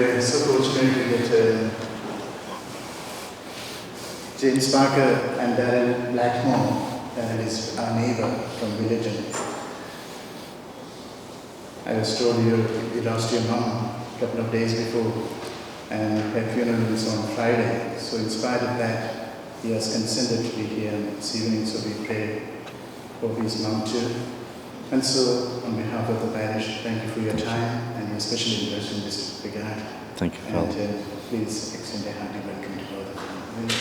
we're so fortunate to get James Parker and Daryl Blakemore, that is our neighbor from religion. I was told you lost your mom a couple of days before, and her funeral is on Friday. So in spite of that, he has consented to be here this evening, so we pray for his mom too. And so, on behalf of the parish, thank you for your time and your special interest in this regard. Thank you, Father. And please extend a hearty welcome to both of you.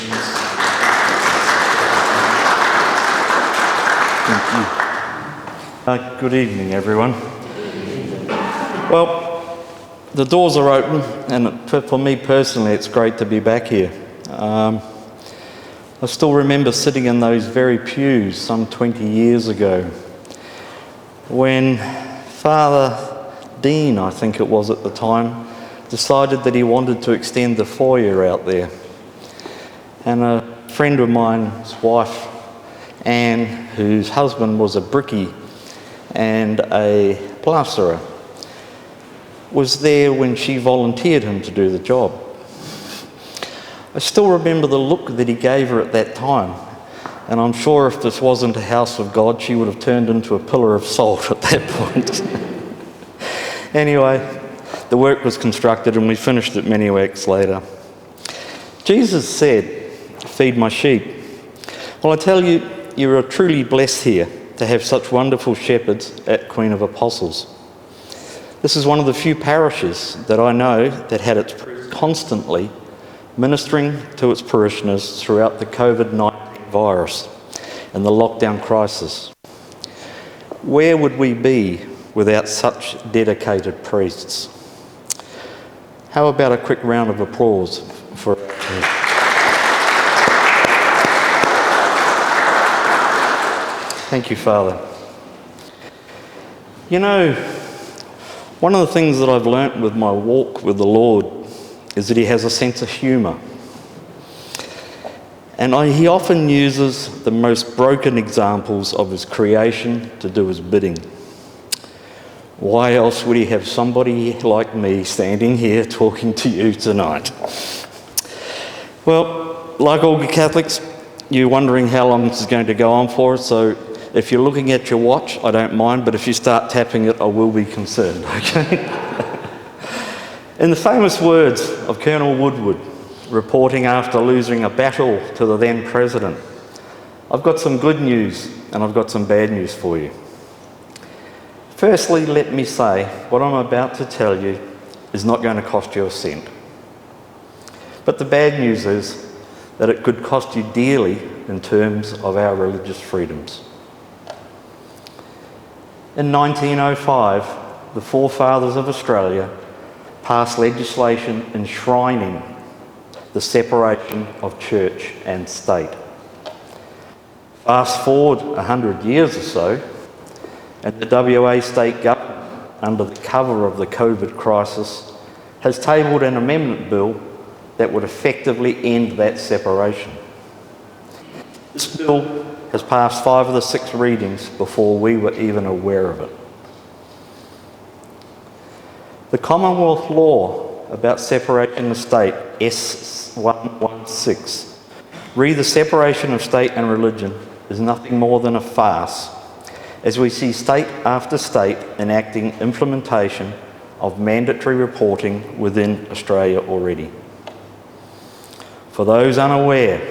Thank you. Good evening, everyone. Well, the doors are open, and for me personally, it's great to be back here. I still remember sitting in those very pews some 20 years ago when Father Dean, I think it was at the time, decided that he wanted to extend the foyer out there. And a friend of mine's wife, Anne, whose husband was a brickie and a plasterer, was there when she volunteered him to do the job. I still remember the look that he gave her at that time, and I'm sure if this wasn't a house of God, she would have turned into a pillar of salt at that point. Anyway, the work was constructed and we finished it many weeks later. Jesus said, "Feed my sheep." Well, I tell you, you are truly blessed here to have such wonderful shepherds at Queen of Apostles. This is one of the few parishes that I know that had its priest constantly ministering to its parishioners throughout the COVID-19 virus and the lockdown crisis. Where would we be without such dedicated priests? How about a quick round of applause for Thank you, Father. You know, one of the things that I've learnt with my walk with the Lord is that he has a sense of humour. And he often uses the most broken examples of his creation to do his bidding. Why else would he have somebody like me standing here talking to you tonight? Well, like all good Catholics, you're wondering how long this is going to go on for, so if you're looking at your watch, I don't mind, but if you start tapping it, I will be concerned, okay? In the famous words of Colonel Woodward, reporting after losing a battle to the then president, I've got some good news and I've got some bad news for you. Firstly, let me say, what I'm about to tell you is not going to cost you a cent. But the bad news is that it could cost you dearly in terms of our religious freedoms. In 1905, the forefathers of Australia passed legislation enshrining the separation of church and state. Fast forward 100 years or so, and the WA state government, under the cover of the COVID crisis, has tabled an amendment bill that would effectively end that separation. This bill has passed 5 of the 6 readings before we were even aware of it. The Commonwealth law about separation of state, S116, re the separation of state and religion, is nothing more than a farce, as we see state after state enacting implementation of mandatory reporting within Australia already. For those unaware,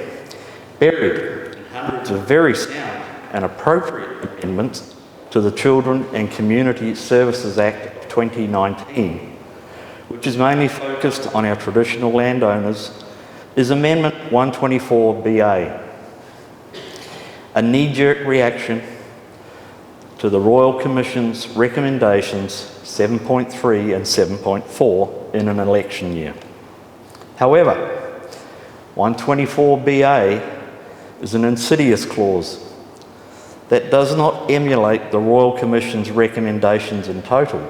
buried in hundreds of very sound and appropriate amendments to the Children and Community Services Act of 2019, which is mainly focused on our traditional landowners, is Amendment 124BA, a knee-jerk reaction to the Royal Commission's recommendations 7.3 and 7.4 in an election year. However, 124BA is an insidious clause that does not emulate the Royal Commission's recommendations in total,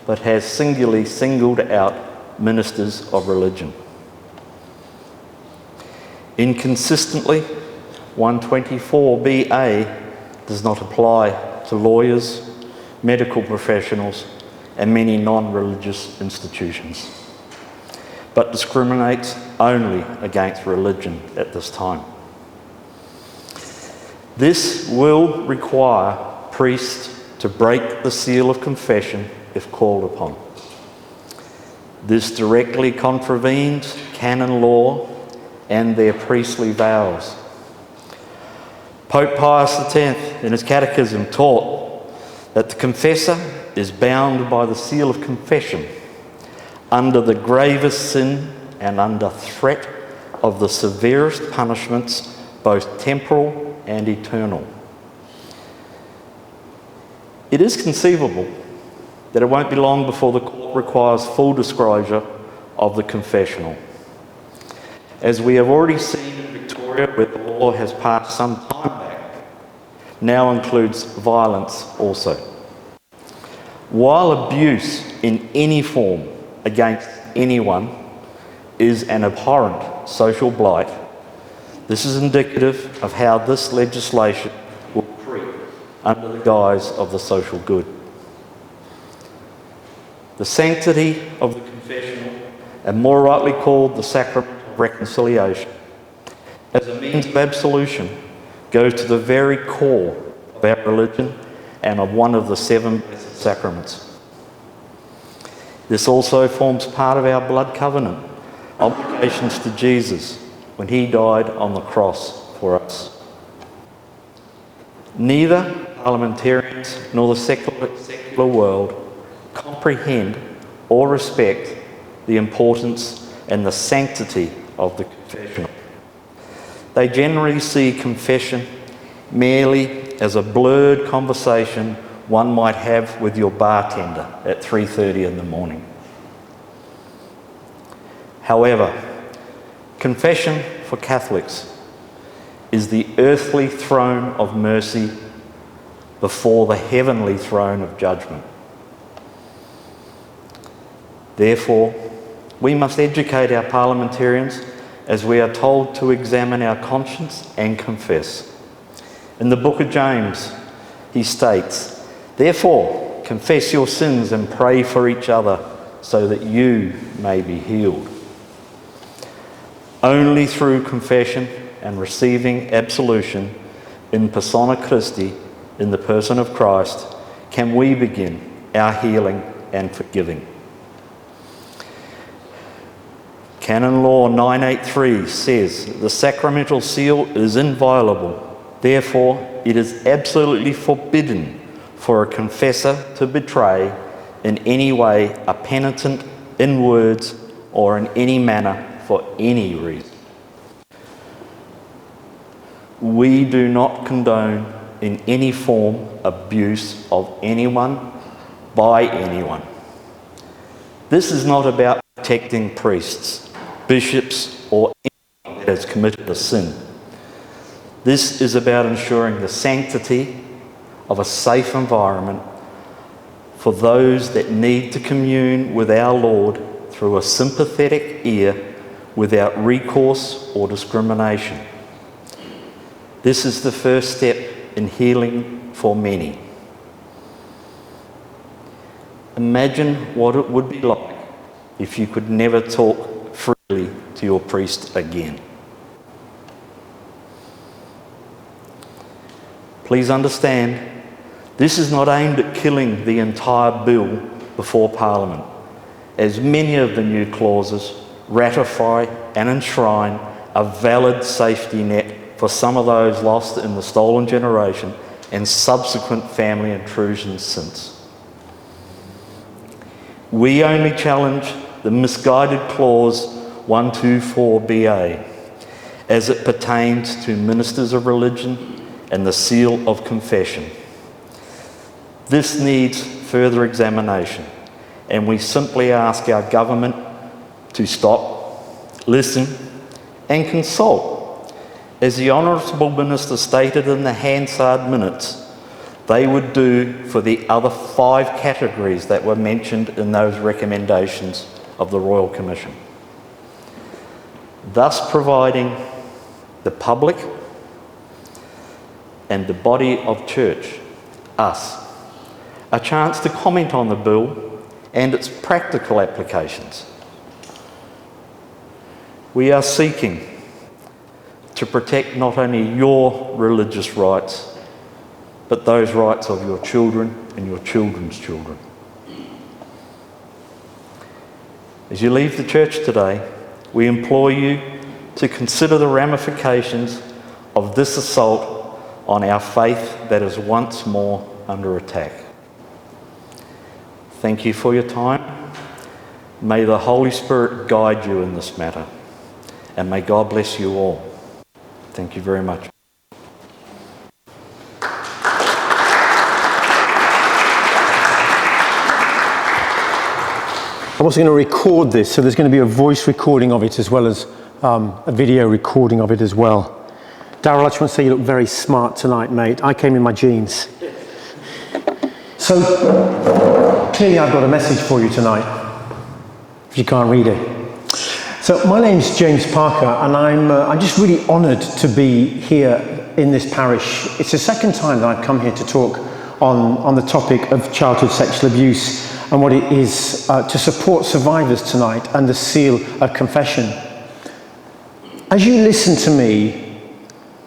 but has singularly singled out ministers of religion. Inconsistently, 124BA does not apply to lawyers, medical professionals, and many non-religious institutions. but discriminates only against religion at this time. This will require priests to break the seal of confession if called upon. This directly contravenes canon law and their priestly vows. Pope Pius X in his catechism taught that the confessor is bound by the seal of confession under the gravest sin and under threat of the severest punishments, both temporal and eternal. It is conceivable that it won't be long before the court requires full disclosure of the confessional. As we have already seen in Victoria, where the law has passed some time back, now includes violence also. While abuse in any form against anyone is an abhorrent social blight, this is indicative of how this legislation will creep under the guise of the social good. The sanctity of the confessional, and more rightly called the sacrament of reconciliation, as a means of absolution, goes to the very core of our religion and of one of the 7 blessed sacraments. This also forms part of our blood covenant obligations to Jesus when he died on the cross for us. Neither parliamentarians nor the secular world comprehend or respect the importance and the sanctity of the confessional. They generally see confession merely as a blurred conversation one might have with your bartender at 3:30 in the morning. However, confession for Catholics is the earthly throne of mercy before the heavenly throne of judgment. Therefore, we must educate our parliamentarians as we are told to examine our conscience and confess. In the book of James, he states, "Therefore, confess your sins and pray for each other so that you may be healed." Only through confession and receiving absolution in persona Christi, in the person of Christ, can we begin our healing and forgiving. Canon Law 983 says the sacramental seal is inviolable. Therefore, it is absolutely forbidden for a confessor to betray in any way a penitent in words or in any manner for any reason. We do not condone in any form abuse of anyone by anyone. This is not about protecting priests, bishops, or anyone that has committed a sin. This is about ensuring the sanctity of a safe environment for those that need to commune with our Lord through a sympathetic ear without recourse or discrimination. This is the first step in healing for many. Imagine what it would be like if you could never talk freely to your priest again. Please understand, this is not aimed at killing the entire bill before Parliament, as many of the new clauses ratify and enshrine a valid safety net for some of those lost in the stolen generation and subsequent family intrusions since. We only challenge the misguided clause 124BA as it pertains to ministers of religion and the seal of confession. This needs further examination, and we simply ask our government to stop, listen, and consult. As the Honourable Minister stated in the Hansard minutes, they would do for the other 5 categories that were mentioned in those recommendations of the Royal Commission, thus providing the public and the body of church, us, a chance to comment on the bill and its practical applications. We are seeking to protect not only your religious rights, but those rights of your children and your children's children. As you leave the church today, we implore you to consider the ramifications of this assault on our faith that is once more under attack. Thank you for your time. May the Holy Spirit guide you in this matter, and may God bless you all. Thank you very much. I'm also going to record this, so there's going to be a voice recording of it as well as a video recording of it as well. Daryl, I just want to say you look very smart tonight, mate. I came in my jeans. So, clearly I've got a message for you tonight, if you can't read it. So, my name's James Parker, and I'm just really honoured to be here in this parish. It's the second time that I've come here to talk on the topic of childhood sexual abuse and what it is to support survivors tonight and the seal of confession. As you listen to me,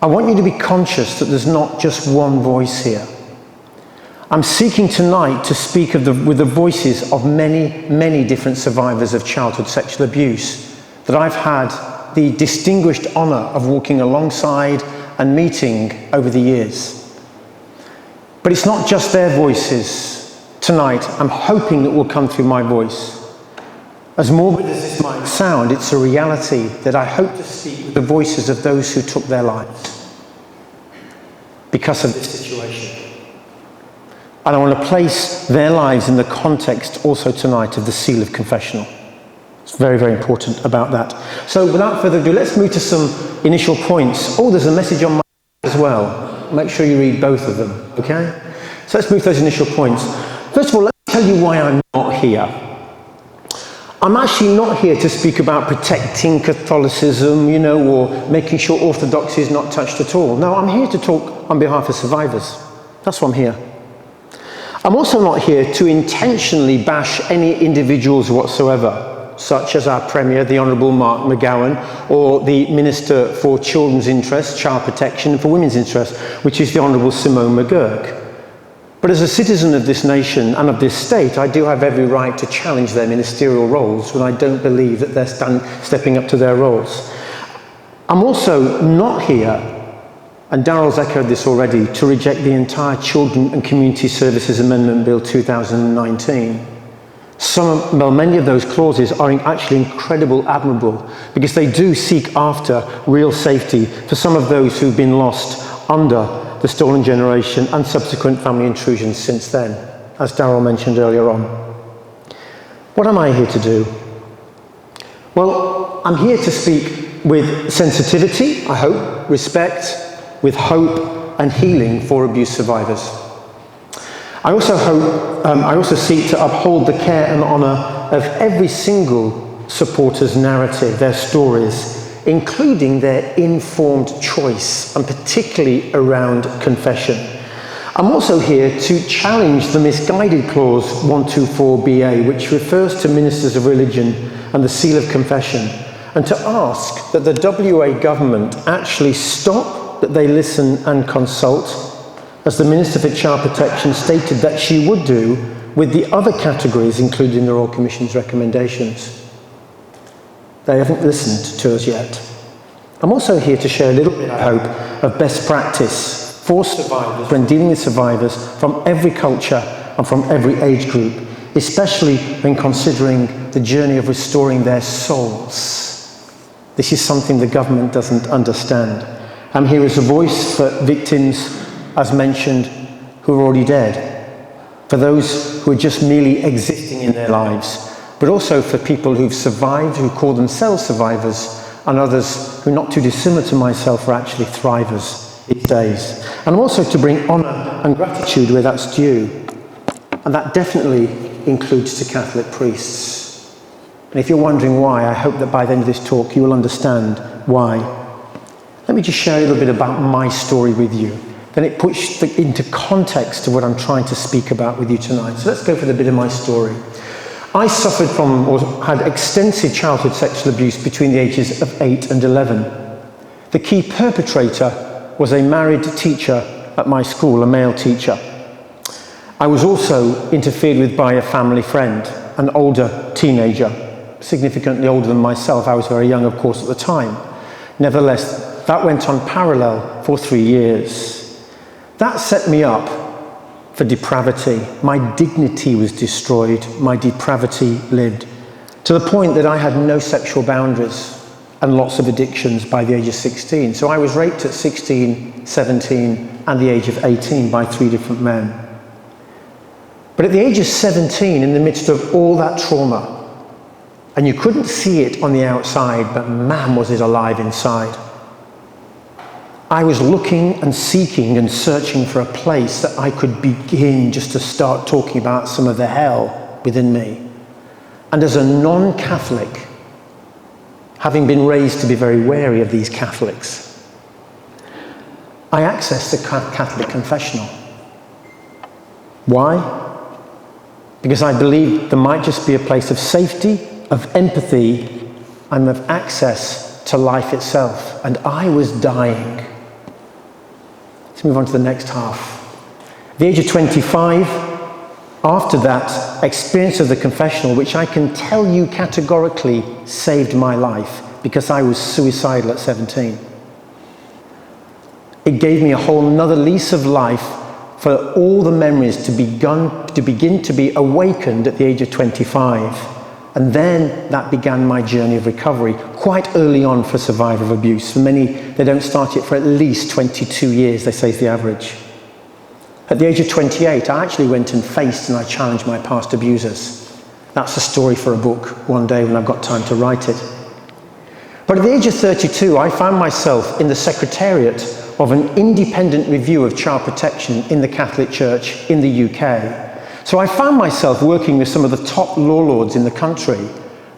I want you to be conscious that there's not just one voice here. I'm seeking tonight to speak with the voices of many, many different survivors of childhood sexual abuse that I've had the distinguished honour of walking alongside and meeting over the years. But it's not just their voices. Tonight, I'm hoping that will come through my voice. As morbid as this might sound, it's a reality that I hope to speak with the voices of those who took their lives because of this situation. And I want to place their lives in the context also tonight of the seal of confessional. It's very, very important about that. So without further ado, let's move to some initial points. Oh, there's a message on my as well. Make sure you read both of them, okay? So let's move to those initial points. First of all, let me tell you why I'm not here. I'm actually not here to speak about protecting Catholicism, or making sure orthodoxy is not touched at all. No, I'm here to talk on behalf of survivors. That's why I'm here. I'm also not here to intentionally bash any individuals whatsoever, such as our Premier, the Honourable Mark McGowan, or the Minister for Children's Interests, Child Protection, and for Women's Interests, which is the Honourable Simone McGurk. But as a citizen of this nation and of this state, I do have every right to challenge their ministerial roles when I don't believe that they're stepping up to their roles. I'm also not here, and Daryl's echoed this already, to reject the entire Children and Community Services Amendment Bill 2019. Many of those clauses are actually admirable, because they do seek after real safety for some of those who've been lost under the stolen generation and subsequent family intrusions since then, as Daryl mentioned earlier on. What am I here to do? Well, I'm here to speak with sensitivity, I hope, respect, with hope and healing for abuse survivors. I also seek to uphold the care and honour of every single supporter's narrative, their stories, including their informed choice, and particularly around confession. I'm also here to challenge the misguided clause 124BA, which refers to ministers of religion and the seal of confession, and to ask that the WA government actually stop, that they listen and consult, as the Minister for Child Protection stated that she would do with the other categories included in the Royal Commission's recommendations. They haven't listened to us yet. I'm also here to share a little bit, I hope, of best practice for survivors when dealing with survivors from every culture and from every age group, especially when considering the journey of restoring their souls. This is something the government doesn't understand. I'm here as a voice for victims, as mentioned, who are already dead, for those who are just merely existing in their lives, but also for people who've survived, who call themselves survivors, and others who, not too dissimilar to myself, are actually thrivers these days. And I'm also to bring honour and gratitude where that's due, and that definitely includes to Catholic priests. And if you're wondering why, I hope that by the end of this talk you will understand why. Let me just share a little bit about my story with you. Then it puts into context to what I'm trying to speak about with you tonight. So let's go for the bit of my story. I suffered from or had extensive childhood sexual abuse between the ages of 8 and 11. The key perpetrator was a married teacher at my school, a male teacher. I was also interfered with by a family friend, an older teenager, significantly older than myself. I was very young, of course, at the time. Nevertheless, that went on parallel for 3 years. That set me up for depravity. My dignity was destroyed. My depravity lived. To the point that I had no sexual boundaries and lots of addictions by the age of 16. So I was raped at 16, 17, and the age of 18 by 3 different men. But at the age of 17, in the midst of all that trauma, and you couldn't see it on the outside, but man, was it alive inside. I was looking and seeking and searching for a place that I could begin just to start talking about some of the hell within me. And as a non-Catholic, having been raised to be very wary of these Catholics, I accessed the Catholic confessional. Why? Because I believed there might just be a place of safety, of empathy, and of access to life itself. And I was dying. Let's move on to the next half. At the age of 25, after that experience of the confessional, which I can tell you categorically saved my life because I was suicidal at 17. It gave me a whole nother lease of life for all the memories to begin to be awakened at the age of 25. And then that began my journey of recovery, quite early on for a survivor of abuse. For many, they don't start it for at least 22 years, they say is the average. At the age of 28, I actually went and faced and I challenged my past abusers. That's a story for a book one day when I've got time to write it. But at the age of 32, I found myself in the secretariat of an independent review of child protection in the Catholic Church in the UK. So I found myself working with some of the top law lords in the country,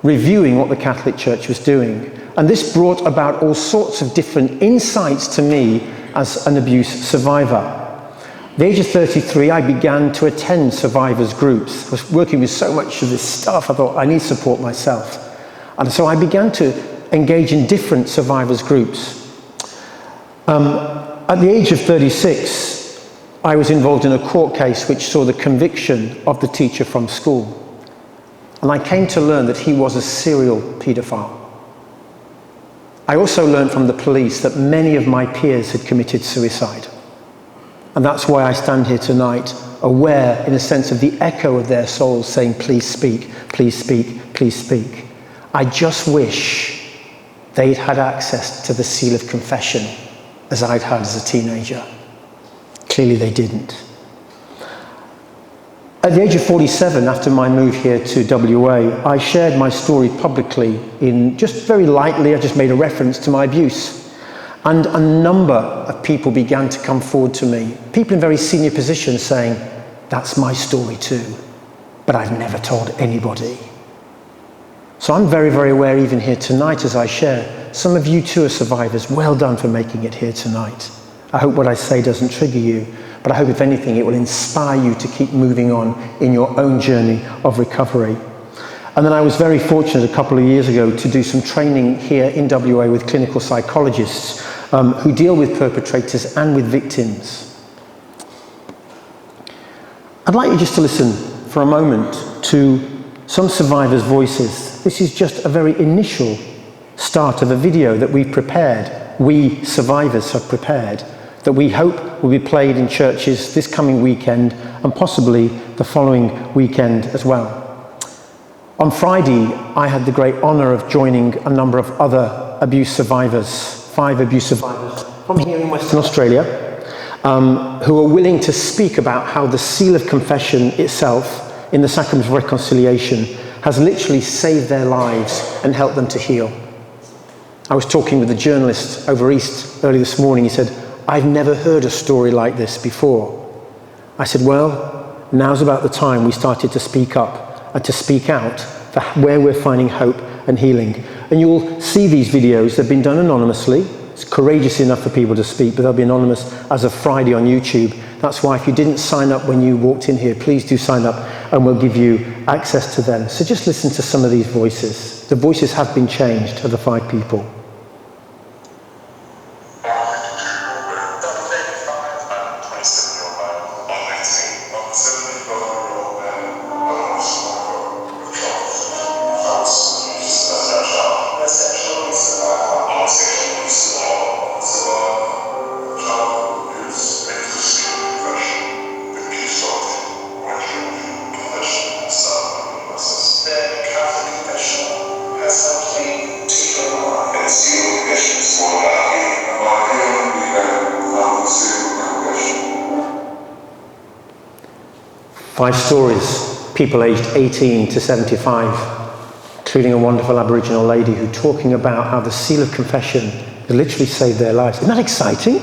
reviewing what the Catholic Church was doing. And this brought about all sorts of different insights to me as an abuse survivor. At the age of 33, I began to attend survivors groups. I was working with so much of this stuff, I thought I need support myself. And so I began to engage in different survivors groups. At the age of 36, I was involved in a court case which saw the conviction of the teacher from school. And I came to learn that he was a serial paedophile. I also learned from the police that many of my peers had committed suicide. And that's why I stand here tonight, aware in a sense of the echo of their souls saying, please speak, please speak, please speak. I just wish they'd had access to the seal of confession as I'd had as a teenager. Clearly they didn't. At the age of 47, after my move here to WA, I shared my story publicly in just very lightly, I just made a reference to my abuse. And a number of people began to come forward to me, people in very senior positions saying, that's my story too, but I've never told anybody. So I'm very, very aware even here tonight as I share, some of you too are survivors. Well done for making it here tonight. I hope what I say doesn't trigger you, but I hope if anything it will inspire you to keep moving on in your own journey of recovery. And then I was very fortunate a couple of years ago to do some training here in WA with clinical psychologists who deal with perpetrators and with victims. I'd like you just to listen for a moment to some survivors' voices. This is just a very initial start of a video that we've prepared, we survivors have prepared, that we hope will be played in churches this coming weekend and possibly the following weekend as well. On Friday, I had the great honour of joining a number of other abuse survivors, 5 abuse survivors from here in Western Australia, who are willing to speak about how the seal of confession itself in the sacrament of reconciliation has literally saved their lives and helped them to heal. I was talking with a journalist over East early this morning. He said, I've never heard a story like this before. I said, well, now's about the time we started to speak up and to speak out for where we're finding hope and healing. And you'll see these videos. They've been done anonymously. It's courageous enough for people to speak, but they'll be anonymous as of Friday on YouTube. That's why if you didn't sign up when you walked in here, please do sign up and we'll give you access to them. So just listen to some of these voices. The voices have been changed of the 5 people. Five stories, people aged 18 to 75, including a wonderful Aboriginal lady who talking about how the seal of confession had literally saved their lives. Isn't that exciting?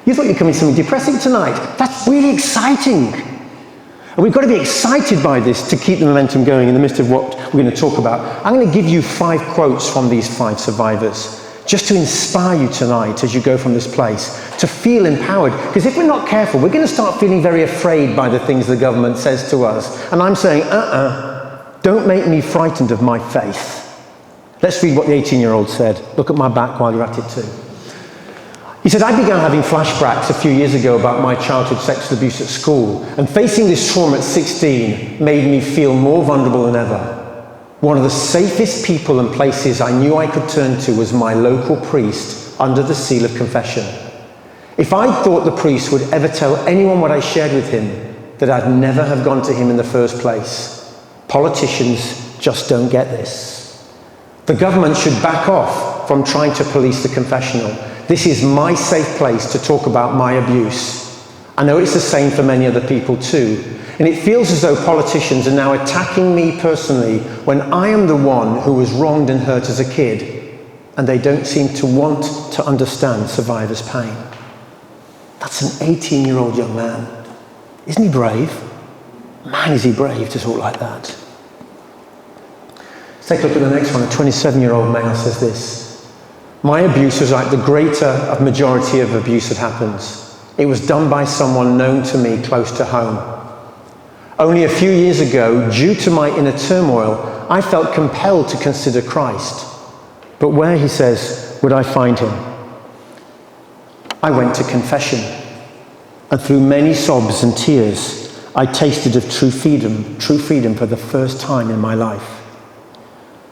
You thought you were coming to something depressing tonight. That's really exciting. And we've got to be excited by this to keep the momentum going in the midst of what we're going to talk about. I'm going to give you 5 quotes from these 5 survivors, just to inspire you tonight as you go from this place, to feel empowered. Because if we're not careful, we're going to start feeling very afraid by the things the government says to us. And I'm saying, don't make me frightened of my faith. Let's read what the 18-year-old said. Look at my back while you're at it too. He said, I began having flashbacks a few years ago about my childhood sexual abuse at school, and facing this trauma at 16 made me feel more vulnerable than ever. One of the safest people and places I knew I could turn to was my local priest under the seal of confession. If I thought the priest would ever tell anyone what I shared with him, that I'd never have gone to him in the first place. Politicians just don't get this. The government should back off from trying to police the confessional. This is my safe place to talk about my abuse. I know it's the same for many other people too. And it feels as though politicians are now attacking me personally when I am the one who was wronged and hurt as a kid, and they don't seem to want to understand survivors' pain. That's an 18-year-old young man. Isn't he brave? Man, is he brave to talk like that. Let's take a look at the next one. A 27-year-old male says this. My abuse was like the greater of majority of abuse that happens. It was done by someone known to me close to home. Only a few years ago, due to my inner turmoil, I felt compelled to consider Christ. But where, he says, would I find him? I went to confession, and through many sobs and tears, I tasted of true freedom for the first time in my life.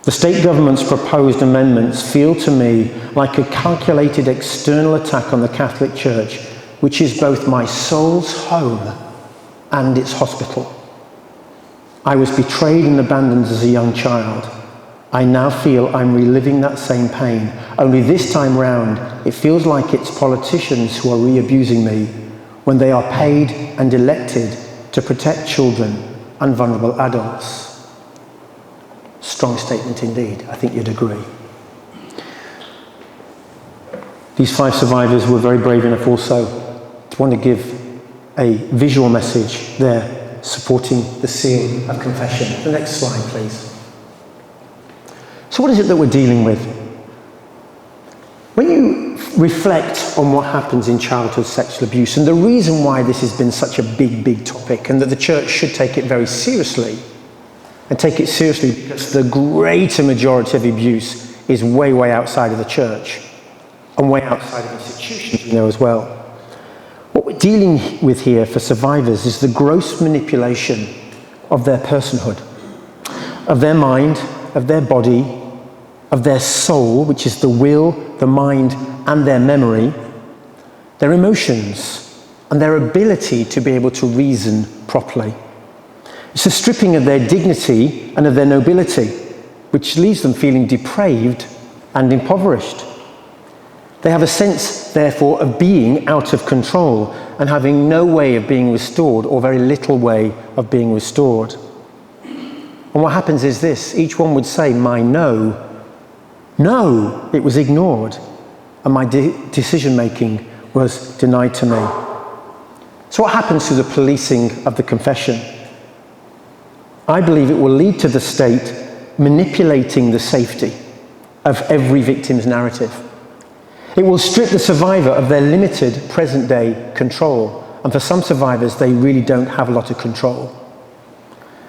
The state government's proposed amendments feel to me like a calculated external attack on the Catholic Church, which is both my soul's home and its hospital. I was betrayed and abandoned as a young child. I now feel I'm reliving that same pain, only this time round it feels like it's politicians who are re-abusing me when they are paid and elected to protect children and vulnerable adults. Strong statement indeed, I think you'd agree. These 5 survivors were very brave enough also to want to give a visual message there supporting the seal of confession. The next slide, please. So what is it that we're dealing with? When you reflect on what happens in childhood sexual abuse, and the reason why this has been such a big topic, and that the church should take it very seriously, and take it seriously because the greater majority of abuse is way outside of the church, and way outside of institutions, you know, as well. What we're dealing with here for survivors is the gross manipulation of their personhood, of their mind, of their body, of their soul, which is the will, the mind, and their memory, their emotions, and their ability to be able to reason properly. It's a stripping of their dignity and of their nobility, which leaves them feeling depraved and impoverished. They have a sense, therefore, of being out of control and having no way of being restored, or very little way of being restored. And what happens is this: each one would say, my no, it was ignored, and my decision-making was denied to me. So what happens to the policing of the confession? I believe it will lead to the state manipulating the safety of every victim's narrative. It will strip the survivor of their limited present-day control, and for some survivors, they really don't have a lot of control.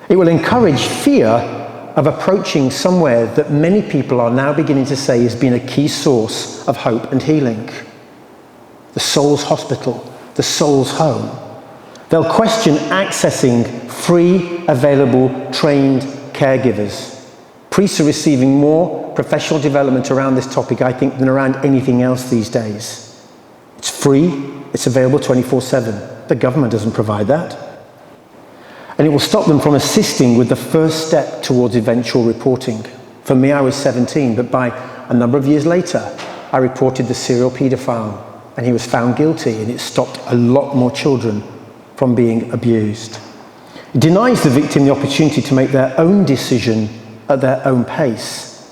It will encourage fear of approaching somewhere that many people are now beginning to say has been a key source of hope and healing. The soul's hospital, the soul's home. They'll question accessing free, available, trained caregivers. Priests are receiving more professional development around this topic, I think, than around anything else these days. It's free, it's available 24/7. The government doesn't provide that. And it will stop them from assisting with the first step towards eventual reporting. For me, I was 17, but by a number of years later, I reported the serial paedophile, and he was found guilty, and it stopped a lot more children from being abused. It denies the victim the opportunity to make their own decision at their own pace.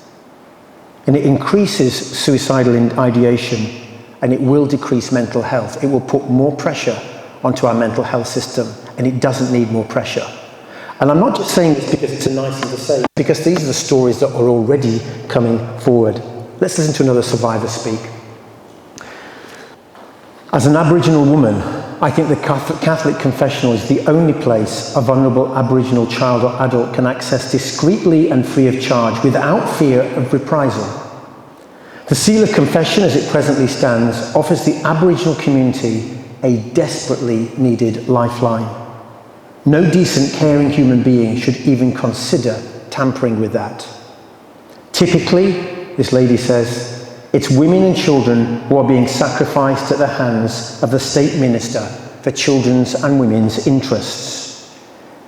And it increases suicidal ideation, and it will decrease mental health. It will put more pressure onto our mental health system, and it doesn't need more pressure. And I'm not just saying this because it's a nice thing to say, because these are the stories that are already coming forward. Let's listen to another survivor speak. As an Aboriginal woman, I think the Catholic confessional is the only place a vulnerable Aboriginal child or adult can access discreetly and free of charge without fear of reprisal. The seal of confession, as it presently stands, offers the Aboriginal community a desperately needed lifeline. No decent, caring human being should even consider tampering with that. Typically, this lady says, it's women and children who are being sacrificed at the hands of the state minister for children's and women's interests.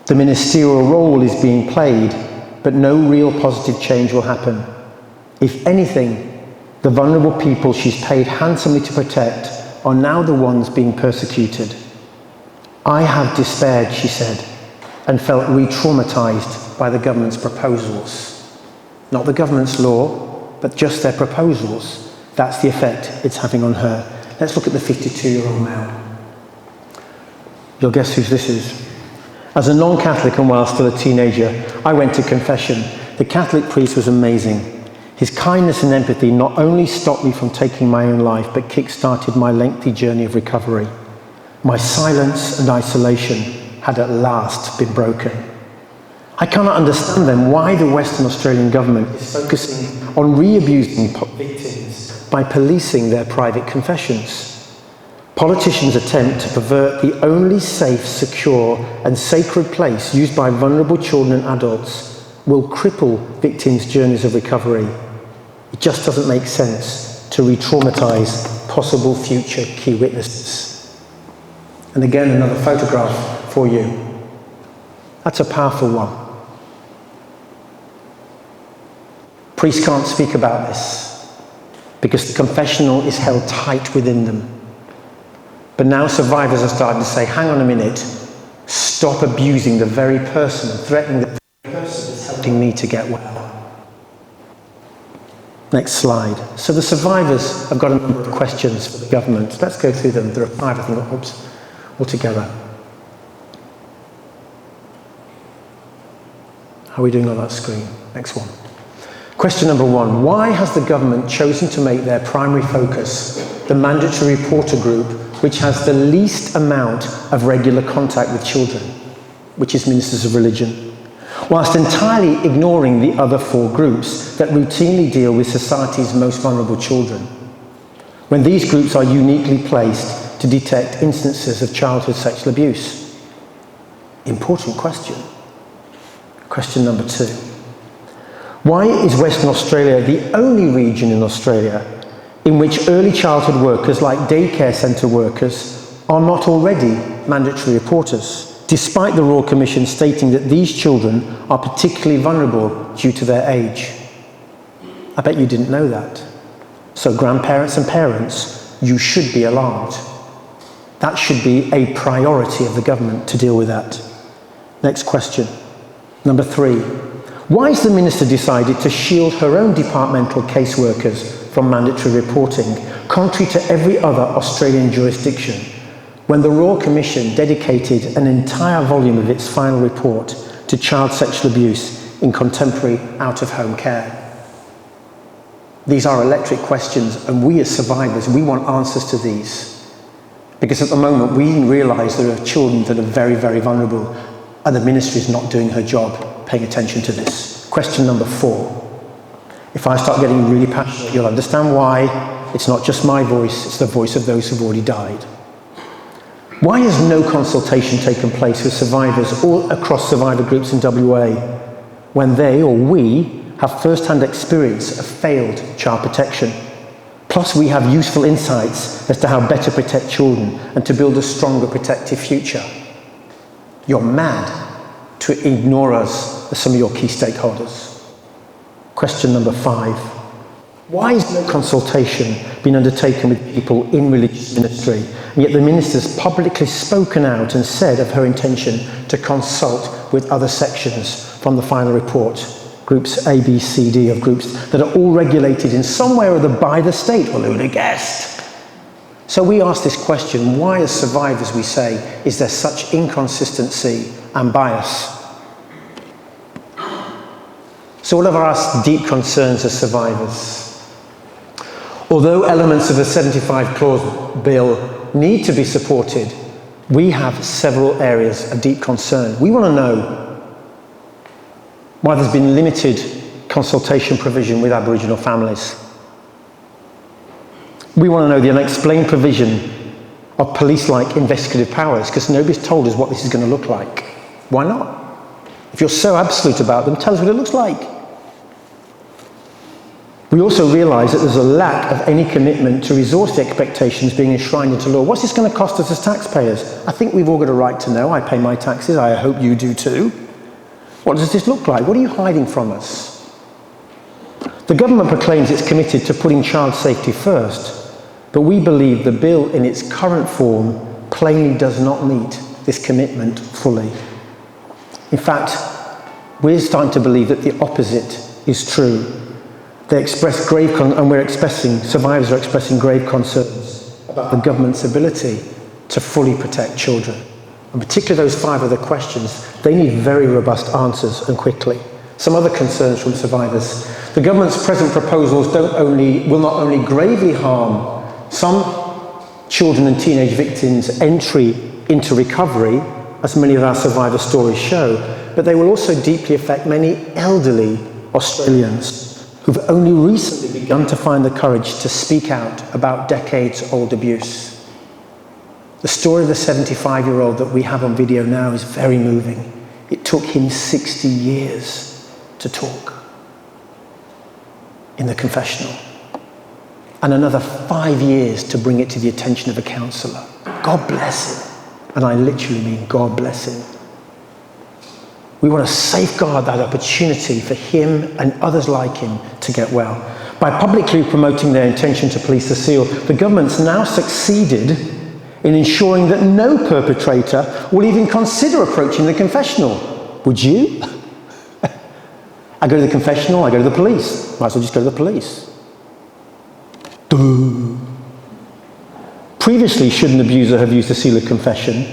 The ministerial role is being played, but no real positive change will happen. If anything, the vulnerable people she's paid handsomely to protect are now the ones being persecuted. I have despaired, she said, and felt re-traumatized by the government's proposals. Not the government's law, but just their proposals. That's the effect it's having on her. Let's look at the 52-year-old male. You'll guess whose this is. As a non-Catholic and while still a teenager, I went to confession. The Catholic priest was amazing. His kindness and empathy not only stopped me from taking my own life, but kick-started my lengthy journey of recovery. My silence and isolation had at last been broken. I cannot understand then why the Western Australian government is focusing on re-abusing victims by policing their private confessions. Politicians' attempt to pervert the only safe, secure and sacred place used by vulnerable children and adults will cripple victims' journeys of recovery. It just doesn't make sense to re-traumatize possible future key witnesses. And again, another photograph for you. That's a powerful one. Priests can't speak about this because the confessional is held tight within them. But now survivors are starting to say, hang on a minute, stop abusing the very person, threatening the very person that's helping me to get well. Next slide. So the survivors have got a number of questions for the government. Let's go through them. There are 5, I think, altogether. How are we doing on that screen? Next one. Question number 1. Why has the government chosen to make their primary focus the mandatory reporter group, which has the least amount of regular contact with children, which is ministers of religion, whilst entirely ignoring the other 4 groups that routinely deal with society's most vulnerable children, when these groups are uniquely placed to detect instances of childhood sexual abuse? Important question. Question number 2. Why is Western Australia the only region in Australia in which early childhood workers, like daycare centre workers, are not already mandatory reporters, despite the Royal Commission stating that these children are particularly vulnerable due to their age? I bet you didn't know that. So grandparents and parents, you should be alarmed. That should be a priority of the government to deal with that. Next question. Number 3. Why has the minister decided to shield her own departmental caseworkers from mandatory reporting, contrary to every other Australian jurisdiction, when the Royal Commission dedicated an entire volume of its final report to child sexual abuse in contemporary out-of-home care? These are electric questions, and we as survivors, we want answers to these. Because at the moment, we realise there are children that are very, very vulnerable. and the ministry is not doing her job paying attention to this. Question number 4. If I start getting really passionate, you'll understand why. It's not just my voice, it's the voice of those who've already died. Why has no consultation taken place with survivors all across survivor groups in WA when they, or we, have first-hand experience of failed child protection? Plus, we have useful insights as to how better protect children and to build a stronger protective future. You're mad to ignore us as some of your key stakeholders. Question number 5. Why has no consultation been undertaken with people in religious ministry, and yet the minister's publicly spoken out and said of her intention to consult with other sections from the final report, groups A, B, C, D of groups that are all regulated in some way or other by the state? Well, who would have guessed? So we ask this question, why as survivors we say, is there such inconsistency and bias? So what are our deep concerns as survivors? Although elements of the 75 clause bill need to be supported, we have several areas of deep concern. We want to know why there's been limited consultation provision with Aboriginal families. We want to know the unexplained provision of police-like investigative powers, because nobody's told us what this is going to look like. Why not? If you're so absolute about them, tell us what it looks like. We also realise that there's a lack of any commitment to resource the expectations being enshrined into law. What's this going to cost us as taxpayers? I think we've all got a right to know. I pay my taxes. I hope you do too. What does this look like? What are you hiding from us? The government proclaims it's committed to putting child safety first, but we believe the bill in its current form plainly does not meet this commitment fully. In fact, we're starting to believe that the opposite is true. They express survivors are expressing grave concerns about the government's ability to fully protect children. And particularly those 5 other questions, they need very robust answers and quickly. Some other concerns from survivors. The government's present proposals will not only gravely harm some children and teenage victims' entry into recovery, as many of our survivor stories show, but they will also deeply affect many elderly Australians who've only recently begun to find the courage to speak out about decades-old abuse. The story of the 75-year-old that we have on video now is very moving. It took him 60 years to talk in the confessional, and another 5 years to bring it to the attention of a counsellor. God bless him. And I literally mean God bless him. We want to safeguard that opportunity for him and others like him to get well. By publicly promoting their intention to police the seal, the government's now succeeded in ensuring that no perpetrator will even consider approaching the confessional. Would you? I go to the confessional, I go to the police. Might as well just go to the police. Duh. Previously, should an abuser have used a sealed confession,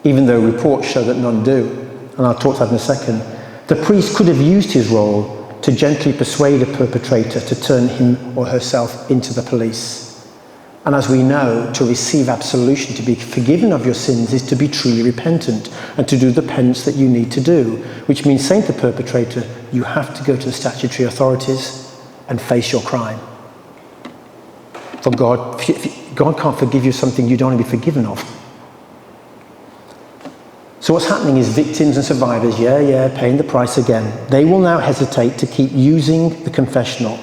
even though reports show that none do, and I'll talk to that in a second, the priest could have used his role to gently persuade a perpetrator to turn him or herself into the police. And as we know, to receive absolution, to be forgiven of your sins, is to be truly repentant and to do the penance that you need to do, which means saying to the perpetrator, you have to go to the statutory authorities and face your crime. For God can't forgive you something you don't want to be forgiven of. So what's happening is victims and survivors, paying the price again. They will now hesitate to keep using the confessional,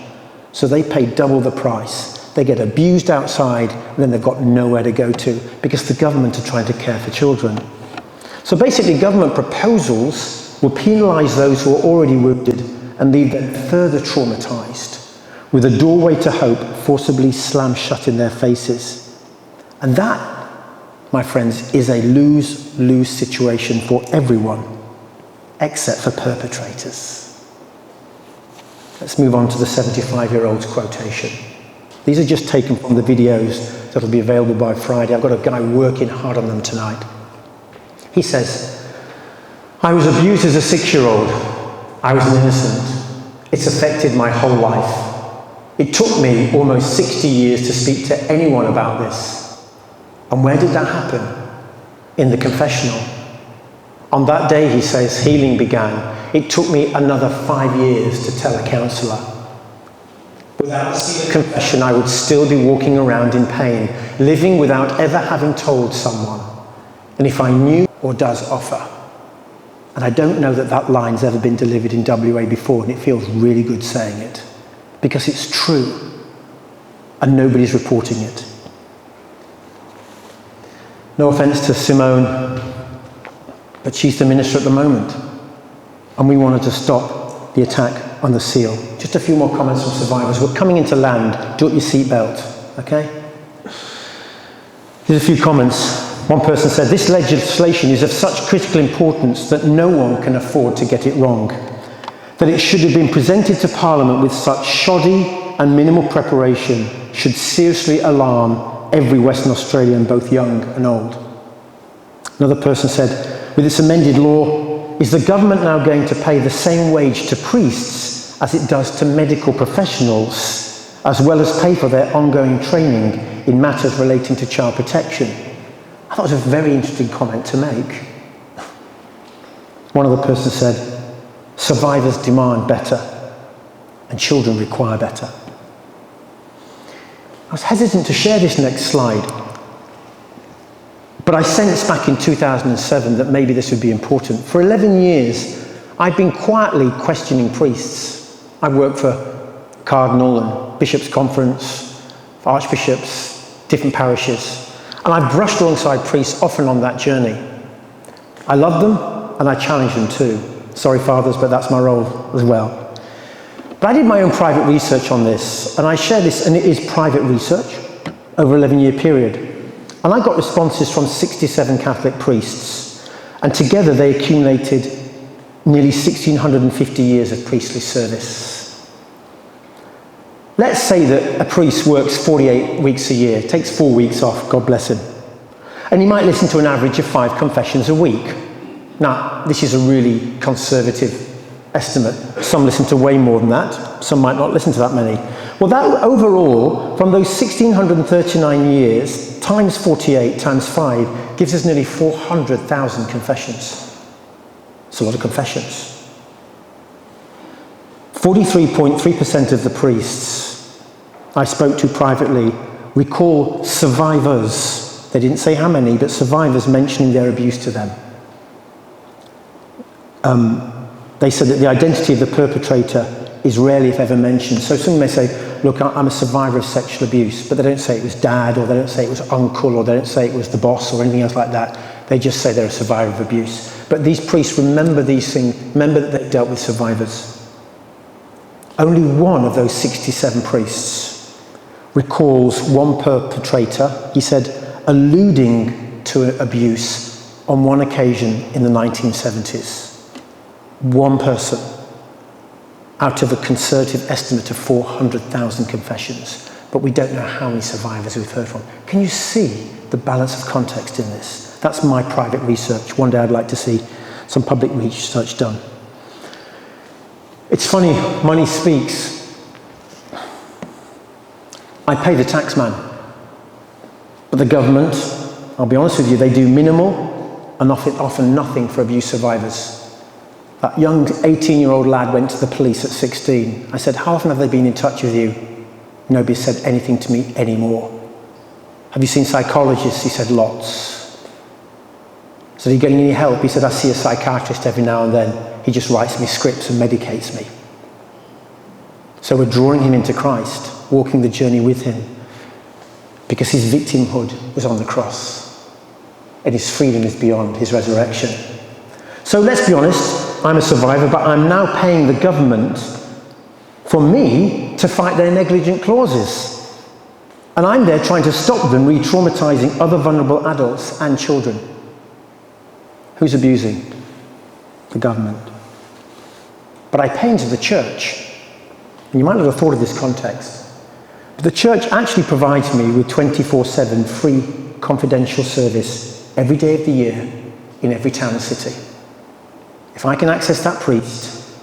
so they pay double the price. They get abused outside, and then they've got nowhere to go to, because the government are trying to care for children. So basically, government proposals will penalise those who are already wounded and leave them further traumatised, with a doorway to hope forcibly slammed shut in their faces. And that, my friends, is a lose-lose situation for everyone, except for perpetrators. Let's move on to the 75-year-old's quotation. These are just taken from the videos that will be available by Friday. I've got a guy working hard on them tonight. He says, I was abused as a 6-year-old. I was an innocent. It's affected my whole life. It took me almost 60 years to speak to anyone about this. And where did that happen? In the confessional. On that day, he says, healing began. It took me another 5 years to tell a counsellor. Without the confession, I would still be walking around in pain, living without ever having told someone. And if I knew or does offer, and I don't know that that line's ever been delivered in WA before, and it feels really good saying it, because it's true, and nobody's reporting it. No offence to Simone, but she's the minister at the moment, and we wanted to stop the attack on the seal. Just a few more comments from survivors. We're coming into land. Do up your seatbelt, okay? Here's a few comments. One person said, this legislation is of such critical importance that no one can afford to get it wrong. That it should have been presented to Parliament with such shoddy and minimal preparation should seriously alarm every Western Australian, both young and old. Another person said, with its amended law, is the government now going to pay the same wage to priests as it does to medical professionals, as well as pay for their ongoing training in matters relating to child protection? I thought it was a very interesting comment to make. One other person said, survivors demand better, and children require better. I was hesitant to share this next slide, but I sensed back in 2007 that maybe this would be important. For 11 years, I've been quietly questioning priests. I worked for Cardinal and Bishops' Conference, for archbishops, different parishes, and I've brushed alongside priests often on that journey. I love them, and I challenge them too. Sorry, fathers, but that's my role as well. But I did my own private research on this, and I share this, and it is private research over an 11-year period. And I got responses from 67 Catholic priests, and together they accumulated nearly 1,650 years of priestly service. Let's say that a priest works 48 weeks a year, takes 4 weeks off, God bless him. And he might listen to an average of 5 confessions a week. Now, this is a really conservative estimate. Some listen to way more than that. Some might not listen to that many. Well, that overall, from those 1,639 years, times 48, times 5, gives us nearly 400,000 confessions. It's a lot of confessions. 43.3% of the priests I spoke to privately recall survivors. They didn't say how many, but survivors mentioning their abuse to them. They said that the identity of the perpetrator is rarely, if ever, mentioned. So someone may say, look, I'm a survivor of sexual abuse, but they don't say it was dad, or they don't say it was uncle, or they don't say it was the boss, or anything else like that. They just say they're a survivor of abuse. But these priests remember these things, remember that they dealt with survivors. Only one of those 67 priests recalls one perpetrator, he said, alluding to abuse on one occasion in the 1970s. One person out of a conservative estimate of 400,000 confessions. But we don't know how many survivors we've heard from. Can you see the balance of context in this? That's my private research. One day I'd like to see some public research done. It's funny, money speaks. I pay the tax man. But the government, I'll be honest with you, they do minimal and often nothing for abuse survivors. That young 18-year-old lad went to the police at 16. I said, how often have they been in touch with you? Nobody said anything to me anymore. Have you seen psychologists? He said, lots. I said, are you getting any help? He said, I see a psychiatrist every now and then. He just writes me scripts and medicates me. So we're drawing him into Christ, walking the journey with him, because his victimhood was on the cross, and his freedom is beyond his resurrection. So let's be honest, I'm a survivor, but I'm now paying the government for me to fight their negligent clauses. And I'm there trying to stop them re-traumatizing other vulnerable adults and children. Who's abusing? The government. But I pay into the church. And you might not have thought of this context. But the church actually provides me with 24/7 free confidential service every day of the year in every town and city. If I can access that priest,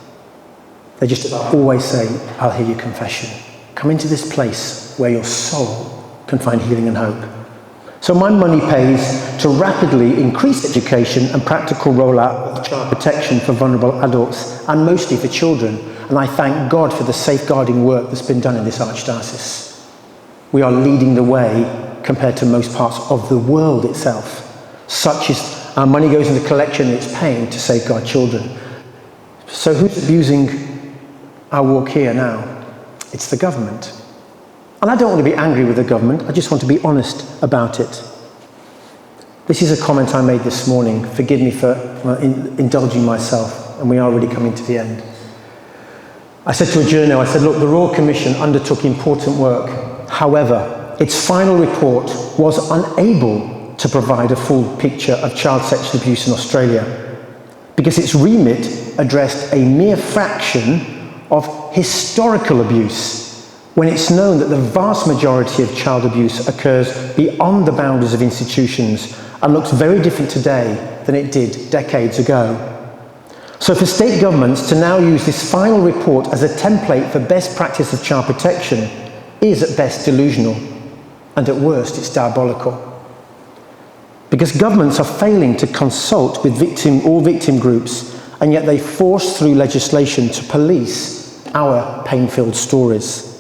they just about always say, I'll hear your confession. Come into this place where your soul can find healing and hope. So my money pays to rapidly increase education and practical rollout of child protection for vulnerable adults, and mostly for children. And I thank God for the safeguarding work that's been done in this archdiocese. We are leading the way compared to most parts of the world itself. Such is our money goes into collection, and it's paying to safeguard children. So who's abusing our walk here now? It's the government. And I don't want to be angry with the government, I just want to be honest about it. This is a comment I made this morning. Forgive me for indulging myself, and we are really coming to the end. I said to a journo, I said, look, the Royal Commission undertook important work. However, its final report was unable to provide a full picture of child sexual abuse in Australia, because its remit addressed a mere fraction of historical abuse, when it's known that the vast majority of child abuse occurs beyond the boundaries of institutions and looks very different today than it did decades ago. So for state governments to now use this final report as a template for best practice of child protection is at best delusional, and at worst it's diabolical. Because governments are failing to consult with all victim groups, and yet they force through legislation to police our pain-filled stories.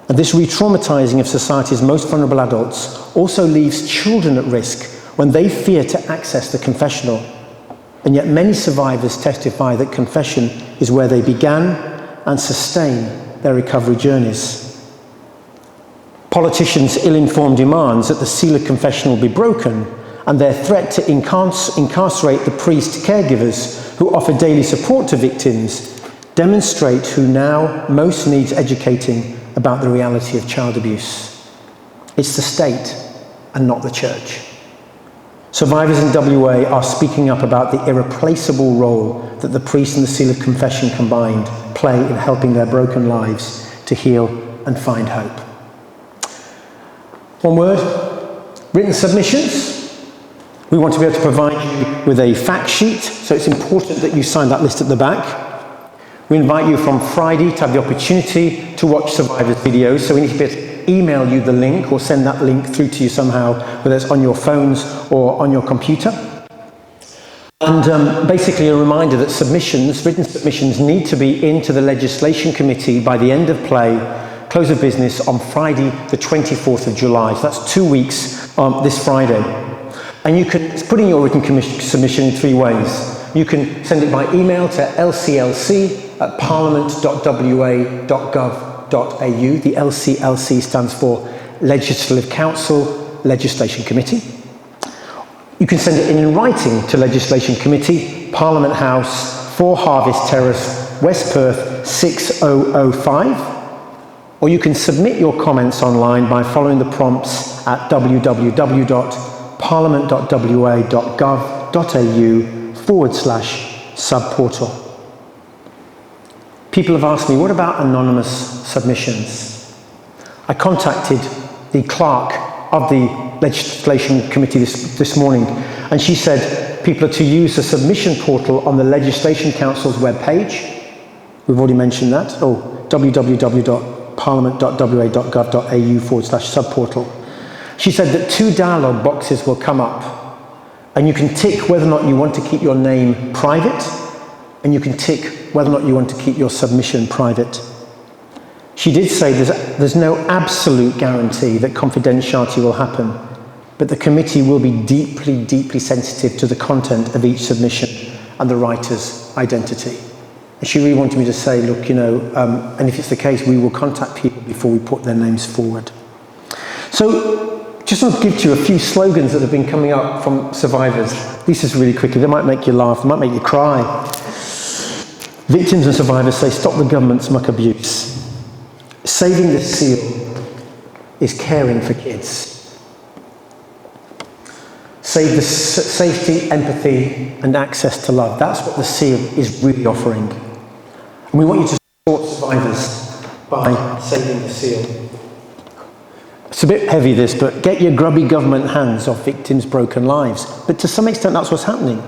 And this re-traumatizing of society's most vulnerable adults also leaves children at risk when they fear to access the confessional. And yet many survivors testify that confession is where they began and sustain their recovery journeys. Politicians' ill-informed demands that the seal of confession will be broken, and their threat to incarcerate the priest caregivers who offer daily support to victims, demonstrate who now most needs educating about the reality of child abuse. It's the state and not the church. Survivors in WA are speaking up about the irreplaceable role that the priest and the seal of confession combined play in helping their broken lives to heal and find hope. One word, written submissions. We want to be able to provide you with a fact sheet, so it's important that you sign that list at the back. We invite you from Friday to have the opportunity to watch Survivors videos, so we need to be able to email you the link or send that link through to you somehow, whether it's on your phones or on your computer. And basically a reminder that written submissions need to be into the legislation committee by the end of play, close of business on Friday the 24th of July. So that's 2 weeks this Friday. And you can put in your written submission in 3 ways. You can send it by email to lclc@parliament.wa.gov.au. The LCLC stands for Legislative Council, Legislation Committee. You can send it in writing to Legislation Committee, Parliament House, 4 Harvest Terrace, West Perth 6005. Or you can submit your comments online by following the prompts at www.parliament.wa.gov.au/subportal. People have asked me, what about anonymous submissions? I contacted the clerk of the legislation committee this morning, and she said people are to use the submission portal on the Legislation Council's webpage. We've already mentioned that. www.parliament.wa.gov.au/subportal. She said that 2 dialogue boxes will come up, and you can tick whether or not you want to keep your name private, and you can tick whether or not you want to keep your submission private. She did say there's no absolute guarantee that confidentiality will happen, but the committee will be deeply, deeply sensitive to the content of each submission and the writer's identity. And she really wanted me to say, look, and if it's the case, we will contact people before we put their names forward. So, just want to give to you a few slogans that have been coming up from survivors. These is really quickly, they might make you laugh, they might make you cry. Victims and survivors say, stop the government's muck abuse. Saving the seal is caring for kids. Save the safety, empathy, and access to love. That's what the seal is really offering. And we want you to support survivors by saving the seal. It's a bit heavy this, but get your grubby government hands off victims' broken lives. But to some extent that's what's happening.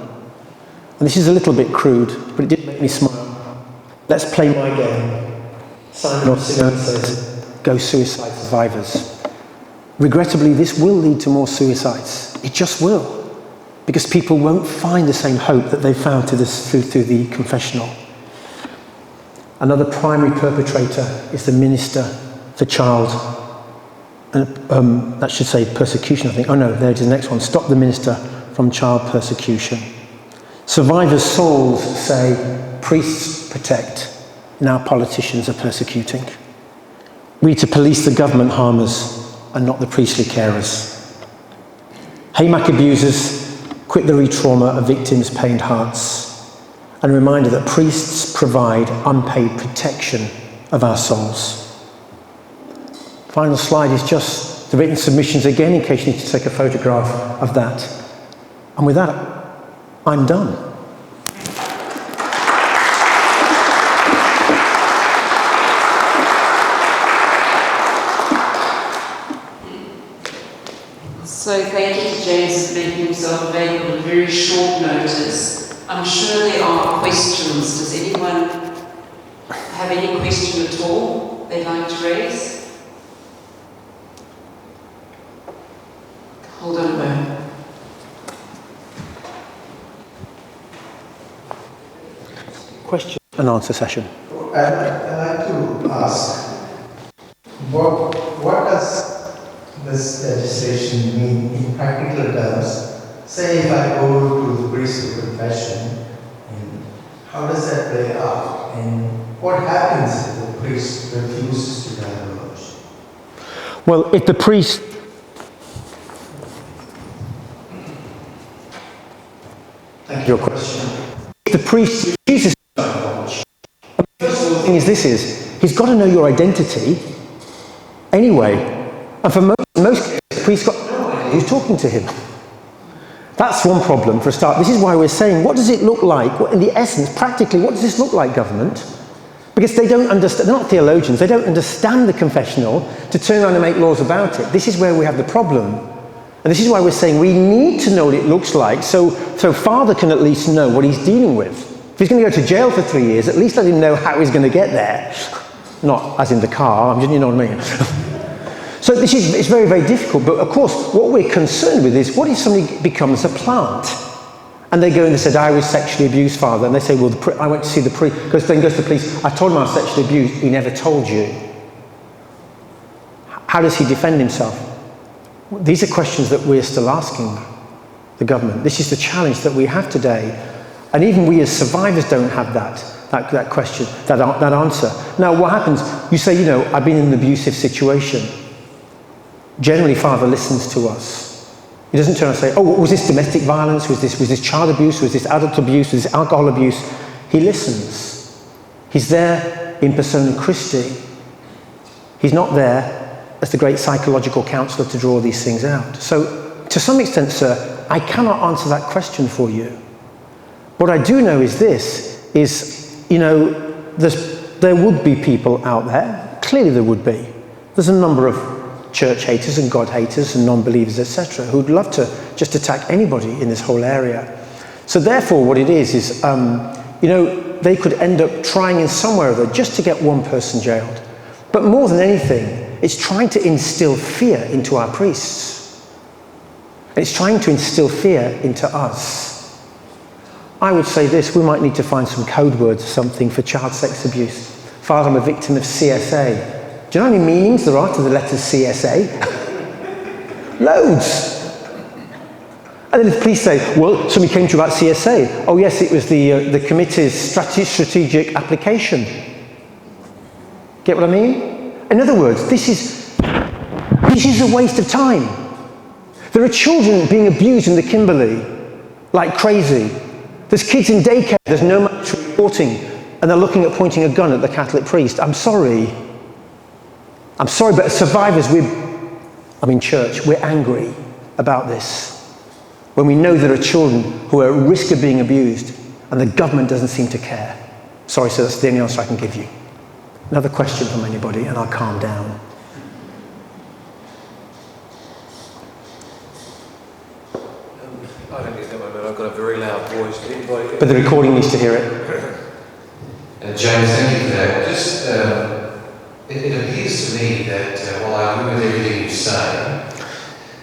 And this is a little bit crude, but it did make me smile. Let's play my game. Simon Simon says, go suicide survivors. regrettably, this will lead to more suicides. It just will. Because people won't find the same hope that they found through the confessional. Another primary perpetrator is the minister for child, that should say persecution, I think. Oh no, there's the next one. Stop the minister from child persecution. Survivors' souls say priests protect, now politicians are persecuting. We to police the government harmers and not the priestly carers. Haymack abusers, quit the re-trauma of victims' pained hearts. And a reminder that priests provide unpaid protection of our souls. Final slide is just the written submissions again, in case you need to take a photograph of that. And with that, I'm done. So thank you to James for making himself available at very short notice. I'm sure there are questions. Does anyone have any question at all they'd like to raise? Hold on a moment. Question and answer session. I'd like to ask, what does this legislation mean in practical terms? Say if I go to the priest for confession, and how does that play out? And what happens if the priest refuses to divulge? Well, if the priest... Thank you. Your question. If the priest refuses to divulge, the first thing is he's got to know your identity anyway. And for most cases, the priest got no idea who's talking to him. That's one problem for a start. This is why we're saying, what does it look like? In the essence, practically, what does this look like, government? Because they don't understand, they're not theologians, they don't understand the confessional to turn around and make laws about it. This is where we have the problem. And this is why we're saying we need to know what it looks like so Father can at least know what he's dealing with. If he's going to go to jail for 3 years, at least let him know how he's going to get there. Not as in the car, you know what I mean? So it's very, very difficult. But of course, what we're concerned with is, what if somebody becomes a plant? And they go and they said, I was sexually abused, Father. And they say, well, I went to see the priest. Then goes to the police, I told him I was sexually abused. He never told you. How does he defend himself? These are questions that we're still asking the government. This is the challenge that we have today. And even we as survivors don't have that question, that answer. Now, what happens? You say, I've been in an abusive situation. Generally, Father listens to us. He doesn't turn and say, oh, was this domestic violence? Was this child abuse? Was this adult abuse? Was this alcohol abuse? He listens. He's there in persona Christi. He's not there as the great psychological counsellor to draw these things out. So, to some extent, sir, I cannot answer that question for you. What I do know is this, there would be people out there, clearly there would be. There's a number of church haters and God haters and non-believers, etc., who'd love to just attack anybody in this whole area. So therefore what it is they could end up trying in somewhere or other just to get one person jailed. But more than anything, it's trying to instill fear into our priests. And it's trying to instill fear into us. I would say this, we might need to find some code words or something for child sex abuse. Father, I'm a victim of CSA. Do you know how many meanings there are to the letters CSA? Loads. And then the police say, well, somebody came to you about CSA. Oh yes, it was the committee's strategic application. Get what I mean? In other words, this is a waste of time. There are children being abused in the Kimberley like crazy. There's kids in daycare, there's no mandatory reporting, and they're looking at pointing a gun at the Catholic priest. I'm sorry, but as survivors, church, we're angry about this. When we know there are children who are at risk of being abused, and the government doesn't seem to care. Sorry, sir, that's the only answer I can give you. Another question from anybody, and I'll calm down. I don't get that one, but I've got a very loud voice. But the recording needs to hear it. James, thank you for that. Just It appears to me that, while I agree with everything you say,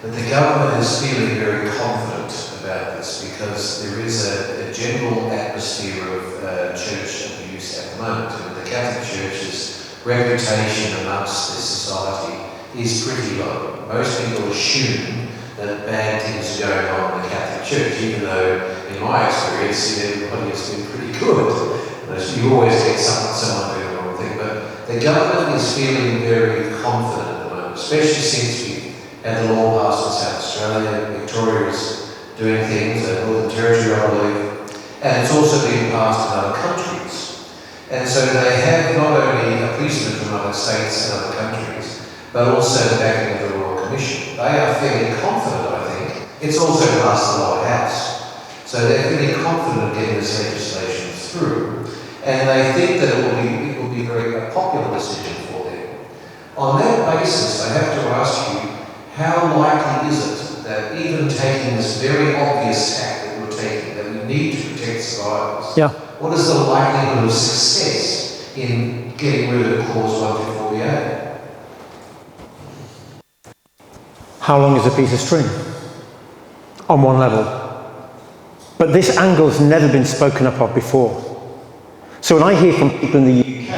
that the government is feeling very confident about this because there is a general atmosphere of church abuse at the moment. And the Catholic Church's reputation amongst the society is pretty low. Most people assume that bad things are going on in the Catholic Church, even though, in my experience, everybody has been pretty good. You always get someone doing the wrong thing, but the government is feeling very confident at the moment, especially since we had the law passed in South Australia. Victoria is doing things, Northern Territory, I believe, and it's also being passed in other countries. And so they have not only a policeman from other states and other countries, but also the backing of the Royal Commission. They are fairly confident, I think. It's also passed the lower house. So they're fairly confident of getting this legislation through. And they think that it will be a very popular decision for them. On that basis, I have to ask you, how likely is it that even taking this very obvious act that we're taking, that we need to protect survivors, what is the likelihood of success in getting rid of Clause 1248? How long is a piece of string? On one level. But this angle's never been spoken up of before. So when I hear from people in the UK,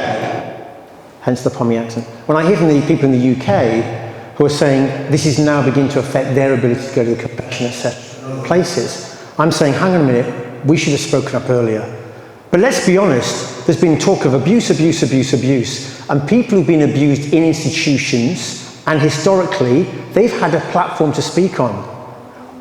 hence the Pommy accent, when I hear from the people in the UK who are saying this is now beginning to affect their ability to go to the compassionate places, I'm saying, hang on a minute, we should have spoken up earlier. But let's be honest, there's been talk of abuse, and people who've been abused in institutions, and historically, they've had a platform to speak on.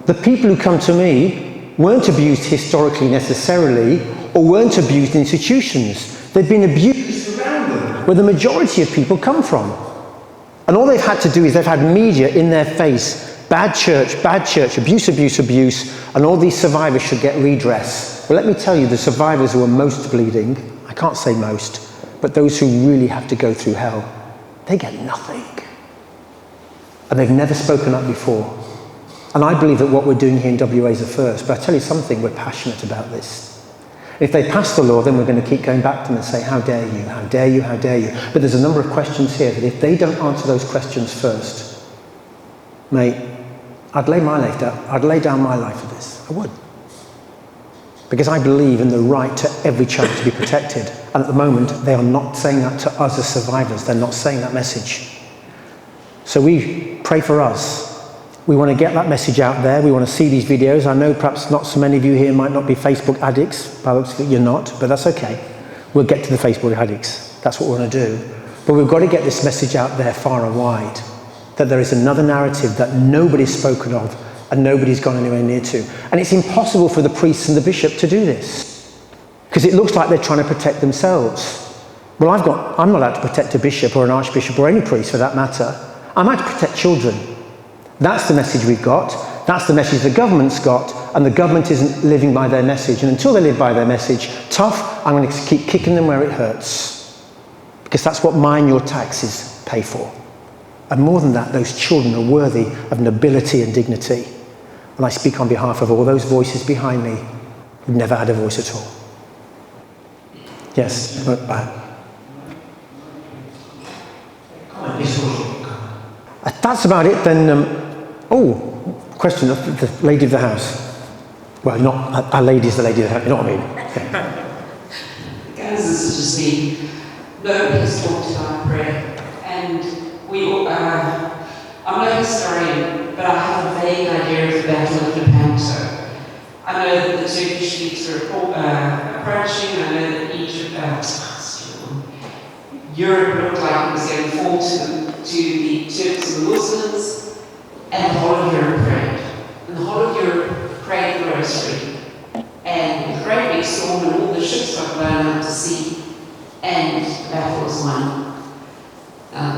The people who come to me weren't abused historically necessarily, or weren't abused in institutions. They've been abused around them, where the majority of people come from. And all they've had to do is they've had media in their face, bad church, abuse, and all these survivors should get redress. Well, let me tell you, the survivors who are most bleeding, I can't say most, but those who really have to go through hell, they get nothing. And they've never spoken up before. And I believe that what we're doing here in WA is a first, but I tell you something, we're passionate about this. If they pass the law, then we're going to keep going back to them and say, how dare you, how dare you, how dare you. But there's a number of questions here that if they don't answer those questions first, mate, I'd lay down my life for this. I would. Because I believe in the right to every child to be protected. And at the moment, they are not saying that to us as survivors. They're not saying that message. So we pray for us. We want to get that message out there. We want to see these videos. I know perhaps not so many of you here might not be Facebook addicts. By the looks of it, you're not, but that's okay. We'll get to the Facebook addicts. That's what we want to do. But we've got to get this message out there far and wide, that there is another narrative that nobody's spoken of and nobody's gone anywhere near to. And it's impossible for the priests and the bishop to do this, because it looks like they're trying to protect themselves. Well, I'm not allowed to protect a bishop or an archbishop or any priest for that matter. I'm allowed to protect children. That's the message we've got. That's the message the government's got, and the government isn't living by their message. And until they live by their message, tough, I'm going to keep kicking them where it hurts. Because that's what your taxes pay for. And more than that, those children are worthy of nobility and dignity. And I speak on behalf of all those voices behind me who've never had a voice at all. Yes, that's about it then. Question of the lady of the house. Well, not a lady's the lady of the house, you know what I mean? Okay. Guys, this is just me. Nobody has talked about prayer. And I'm no historian, but I have a vague idea of the Battle of Lepanto. I know that the Turkish fleets are approaching. I know that Europe looked like it was going to fall to the Turks and the Muslims. And the whole of Europe prayed. And the whole of Europe prayed the rosary. And the great big storm and all the ships got blown out to sea. And the battle was won.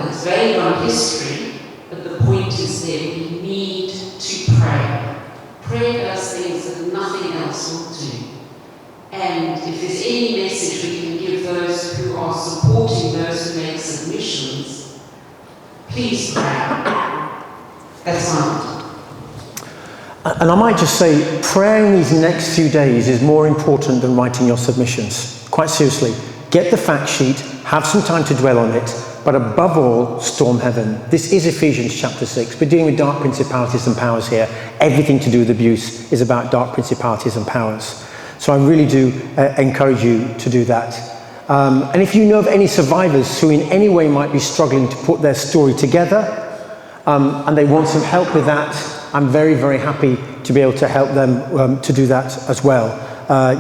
It's vague on history, but the point is that we need to pray. Prayer does things that nothing else will do. And if there's any message we can give those who are supporting those who make submissions, please pray. That's not. And I might just say, prayer in these next few days is more important than writing your submissions. Quite seriously, get the fact sheet, have some time to dwell on it, but above all, storm heaven. This is Ephesians chapter 6. We're dealing with dark principalities and powers here. Everything to do with abuse is about dark principalities and powers. So I really do encourage you to do that. And if you know of any survivors who in any way might be struggling to put their story together, and they want some help with that, I'm very, very happy to be able to help them to do that as well.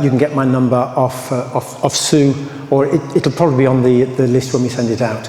You can get my number off Sue, or it'll probably be on the list when we send it out.